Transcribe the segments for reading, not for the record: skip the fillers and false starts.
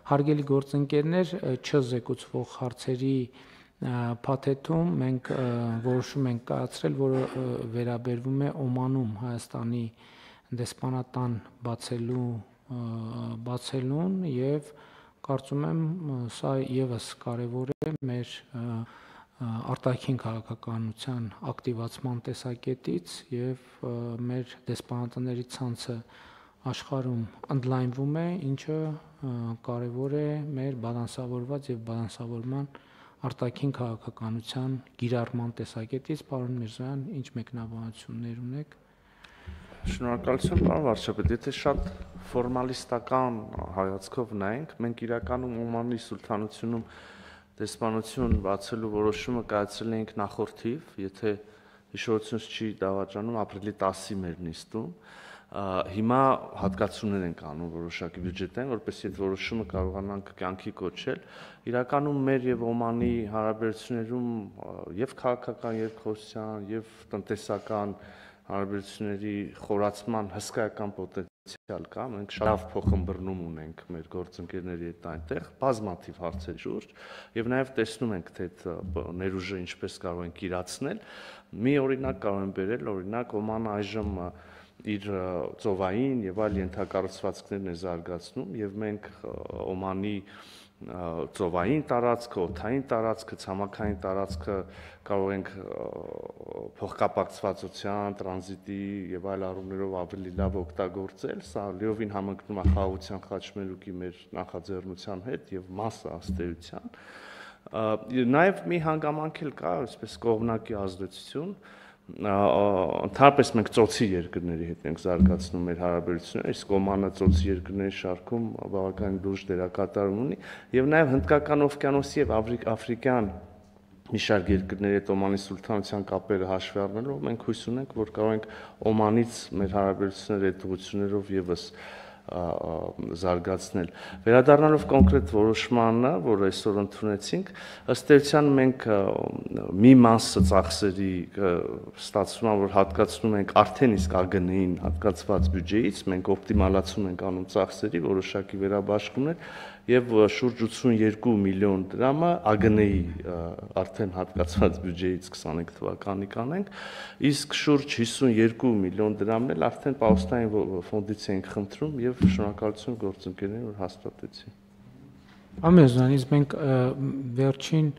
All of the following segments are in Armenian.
Հարգելի գործընկերներ, չզեկուցվող հարցերի փաթեթում մենք որոշում ենք կայացրել, որը վերաբերվում է Օմանում Հայաստանի դեսպանատան բացելուն եւ կարծում եմ սա եւս կարեւոր է մեր արտաքին քաղաքականության ակտիվացման տեսակետից եւ մեր դեսպանատների ցանցը աշխարհում ընդլայնվում է, ինչը կարևոր է մեր բալանսավորված եւ բալանսավորման արտաքին քաղաքականության գիրառման տեսակետից, պարոն Միրզոյան, ինչ մեկնաբանություններ ունեք։ Շնորհակալություն, պարոն վարչապետ, եթե շատ ֆորմալիստական հայացքով նայենք, մենք իրականում Օմանի Սուլթանությունում դեսպանություն բացելու որոշումը կայացրել ենք նախորդ թիվ, եթե հիշողությունս չի դավաճանում, ապրիլի 10-ի մեր նիստում, հիմա հատկացումներ ենք անում որոշակի բյուջետային, որպեսզի այդ որոշումը կարողանանք կյանքի կոչել։ Իրականում մեր եւ Օմանի հարաբերություններում եւ քաղաքական երկխոսության եւ տնտեսական հարաբերությունների խորացման հսկայական պոտենցիալ կա։ Մենք շատ լավ փոխըմբռնում ունենք մեր գործընկերների հետ այնտեղ, բազմաթիվ հարցերի շուրջ, եւ նաեւ տեսնում ենք, թե այդ ներուժը ինչպես կարող ենք իրացնել։ Մի օրինակ կարող եմ բերել, օրինակ Օմանը այժմ իր ծովային եւ այլ ենթակառուցվածքներն է զարգացնում եւ մենք Օմանի ծովային տարածքը, օդային տարածքը, ցամաքային տարածքը կարող ենք փոխկապակցվածության, տրանզիտի եւ այլ առումներով ավելի լավ օգտագործել, սա լիովին համընկնում է խաղաղության խաչմերուկի մեր նախաձեռնության հետ եւ մասը ըստ էության։ Նաեւ մի հանգամանք էլ կա, այսպես կողմնակի ազդեցություն, ընդհանրապես մենք ծոցի երկրների հետ ենք զարգացնում մեր հարաբերությունները, իսկ Օմանը ծոցի երկրների շարքում բավականին լուրջ դերակատարում ունի եւ նաեւ Հնդկական օվկիանոսի եւ աֆրիկյան մի շարք երկրների հետ Օմանի Սուլթանության կապերը հաշվի առնելով մենք հույս ունենք, որ կարող ենք Օմանից մեր հարաբերությունները այդ ուղղություններով եւս զարգացնել։ Վերադառնալով կոնկրետ որոշմանը, որը այսօր ընդունեցինք, ըստ էության մենք մի մասը ծախսերի ստացվում է, որ հատկացնում ենք արդեն իսկ ԱԳՆ-ին հատկացված բյուջեից, մենք օպտիմալացում ենք անում ծախսերի որոշակի վերաբաշխումներ եւ շուրջ 82 միլիոն դրամը ԱԳՆ-ի արդեն հատկացված բյուջեից 25 թվականի կանենք, իսկ շուրջ 52 միլիոն դրամն էլ արդեն Պաուստային ֆոնդից ենք խնդրում եւ շնորհակալություն գործընկերներին, որ հաստատեցին։ Ամենազանից մենք վերջին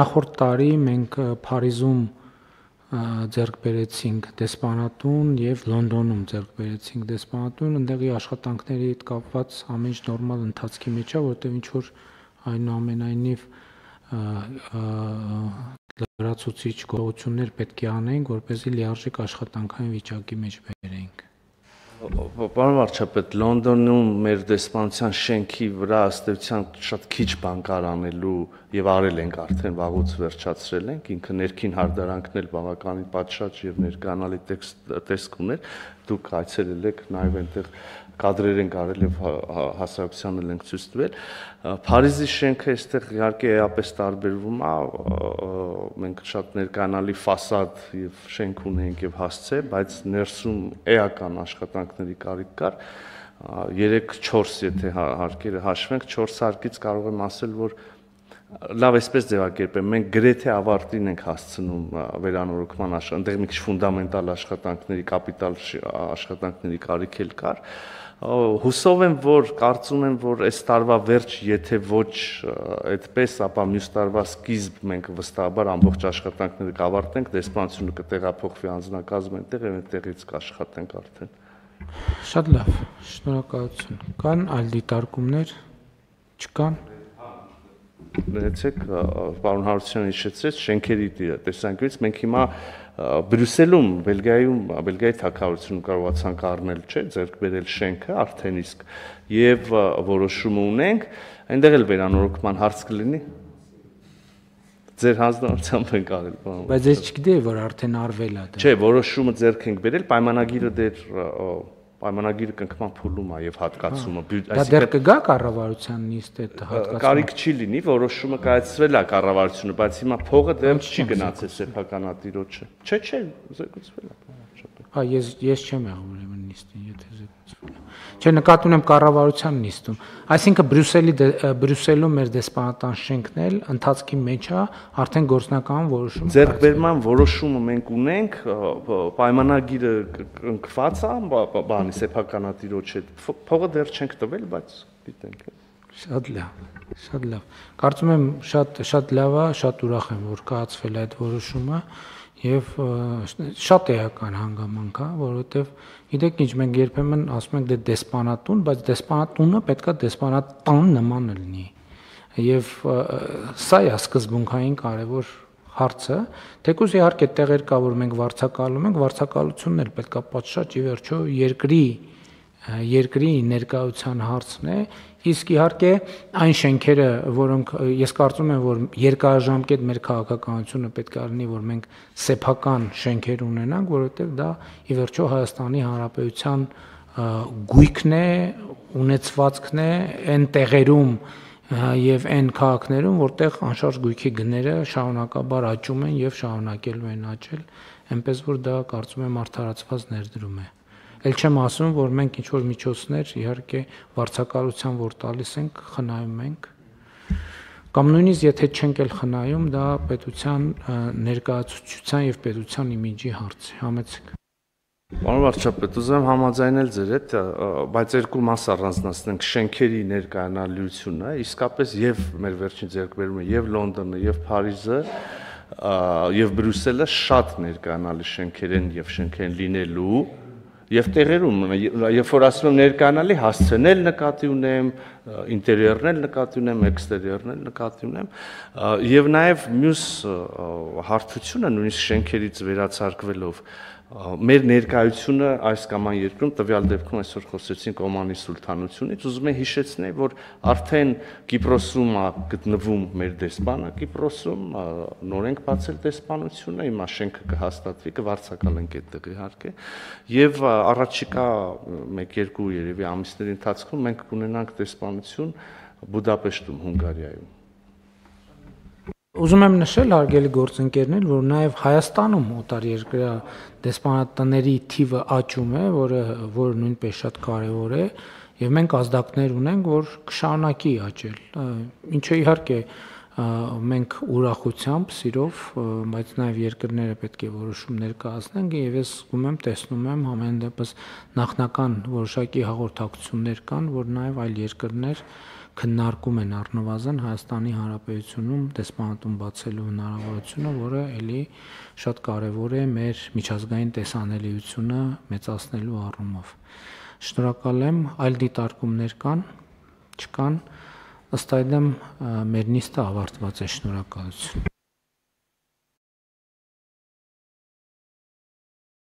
նախորդ տարի մենք Փարիզում ձեռք բերեցինք դեսպանատուն եւ Լոնդոնում ձեռք բերեցինք դեսպանատուն, այնտեղի աշխատանքների հետ կապված ամեն ինչ նորմալ ընթացքի մեջ է, որտեղ ինչ որ այնուամենայնիվ լրացուցիչ գործողություններ պետք է անենք, որպեսզի լիարժեք աշխատանքային վիճակի մեջ բերենք։ Պարոն վարչապետ, Լոնդոնում մեր դեսպանության շենքի վրա ըստ էության շատ քիչ բան կար անելու եւ արել ենք արդեն վաղուց վերջացրել ենք, ինքը ներքին հարդարանքն էլ բավականին պատշաճ եւ ներկանալի տեսք ուներ, դուք այցելել եք նաեւ այնտեղ կադրեր ենք արել եւ հասարակությանն ենք ցույց տվել։ Փարիզի շենքը այստեղ իհարկե էապես տարբերվում է, մենք շատ ներկանալի ֆասադ եւ շենք ունենք եւ հասցե, բայց ներսում էական աշխատանքների կարիք կար։ 3-4, եթե հարկերը հաշվենք, 4 հարկից կարող եմ ասել, որ լավ այսպես ձևակերպեմ, մենք գրեթե ավարտին ենք հասցնում վերանորոգման այնտեղ մի քիչ ֆունդամենտալ աշխատանքների, կապիտալ աշխատանքների կարիք էլ կար։ Հուսով եմ, որ կարծում եմ, որ այս տարվա վերջ, եթե ոչ այդպես, ապա մյուս տարվա սկիզբ մենք վստահաբար ամբողջ աշխատանքները կավարտենք, դեսպանությունը կտեղափոխվի անձնակազմը այնտեղ եւ այնտեղից կաշխատենք արդեն։ Շատ լավ, շնորհակալություն։ Կան այլ դիտարկումներ, չկան։ Ներեցեք, պարոն Հարությունյանը հիշեցրեց շենքերի տեսանկյունից մենք հիմա Բրյուսելում, Բելգիայի թագավորությունում կարողացանք առնել, չէ, ձեռք բերել շենքը արդեն իսկ եւ որոշումը ունենք, այնտեղ էլ վերանորոգման հարց կլինի։ Ձեր հանձնարարությամբ ենք արել, պարոն։ Բայց ես չգիտեի, որ արդեն արվել է դա։ Չէ, որոշումը ձեռք ենք բերել, պայմանագիրը կնքման փուլում է եւ հատկացումը, դա դեռ կգա կառավարության նիստ այդ հատկացումը։ Կարիք չի լինի, որոշումը կայացրել է կառավարությունը, բայց հիմա փողը դեռ չի գնացել սեփականատիրոջը։ Չէ, զեկուցվել է, պարոն վարչապետ։ ես չեմ եղել ուրեմն նիստին, եթե զեկուցվում է։ Չէ, նկատի ունեմ կառավարության նիստում։ Այսինքն Բրյուսելում մեր դեսպանատան շենքն էլ ընթացքի մեջ է, արդեն գործնական որոշում։ Ձեռքբերման որոշումը մենք ունենք, պայմանագիրը կնքված է, բանի սեփականատիրոջ հետ։ Փողը դեռ չենք տվել, բայց գիտենք։ Շատ լավ, շատ լավ։ Կարծում եմ շատ լավ է, շատ ուրախ եմ, որ կայացվել է այդ որոշումը եւ շատ էական հանգամանք է, որովհետեւ գիտեք ինչ, մենք երբեմն ասում ենք դե դեսպանատուն, բայց դեսպանատունը պետքա դեսպանատան նման լինի։ Եվ սա է սկզբունքային կարևոր հարցը, թեկուզ իհարկե տեղեր կա, որ մենք վարձակալում ենք, վարձակալությունն էլ պետքա պատշաճ ի վերջո երկրի ներկայության հարցն է, իսկ իհարկե այն շենքերը, որոնք ես կարծում եմ, որ երկարաժամկետ մեր քաղաքականությունը պետք է լինի, որ մենք սեփական շենքեր ունենանք, որովհետև դա ի վերջո Հայաստանի Հանրապետության գույքն է, ունեցվածքն է, այն տեղերում եւ այն քաղաքներում, որտեղ անշարժ գույքի գները շարունակաբար աճում են եւ շարունակելու են աճել, այնպես որ դա կարծում եմ արդարացված ներդրում է։ Էլ չեմ ասում, որ մենք ինչ-որ միջոցներ իհարկե վարձակալության որ տալիս ենք, խնայում ենք, կամ նույնիսկ եթե չենք էլ խնայում, դա պետության ներկայացուցչության եւ պետության իմիջի հարց է, համեցեք։ Պարոն վարչապետ, ուզում եմ համաձայնել ձեր հետ, բայց երկու մաս առանձնացնենք շենքերի ներկայանալիությունը, իսկապես եւ մեր վերջին ձեռքբերումը եւ Լոնդոնը եւ Փարիզը եւ Բրյուսելը շատ ներկայանալի շենքեր են եւ շենքեր են լինելու եւ տեղերում, երբ որ ասում եմ ներկայանալի, հասցեն էլ նկատի ունեմ, ինտերիերն էլ նկատի ունեմ, էքստերիերն էլ նկատի ունեմ եւ նաեւ մյուս հարթությունը նույնիսկ շենքերից վերացարկվելով մեր ներկայությունը այս կամ այն երկրում տվյալ դեպքում այսօր խոսեցինք Օմանի սուլթանությունից, ուզում եմ հիշեցնել, որ արդեն Կիպրոսում է գտնվում մեր դեսպանը, Կիպրոսում նորենք բացել դեսպանությունը, հիմա շենքը կհաստատվի, կվարձակալենք այդտեղ իհարկե, եւ առաջիկա 1-2 երևի ամիսների ընթացքում մենք կունենանք դեսպանություն Բուդապեշտում, Հունգարիայում։ Ուզում եմ նշել, հարգելի գործընկերներ, որ նաև Հայաստանում օտարերկրյա դեսպանատների թիվը աճում է, որը նույնպես շատ կարևոր է, եւ մենք ազդակներ ունենք, որ կշարունակի աճել։ Ինչը իհարկե մենք ուրախությամբ, սիրով, բայց նաև երկրները պետք է որոշումներ կայացնեն, եւ ես զգում եմ, տեսնում եմ ամեն դեպս նախնական որոշակի հաղորդակցություններ կան, որ նաև այլ երկրներ քննարկում են առնվազն Հայաստանի Հանրապետությունում դեսպանատուն բացելու հնարավորությունը, որը էլի շատ կարևոր է մեր միջազգային տեսանելիությունը մեծացնելու առումով։ Շնորհակալ եմ, այլ դիտարկումներ կան, չկան, ըստ այդմ մեր նիստը ավարտված է, շնորհակալություն։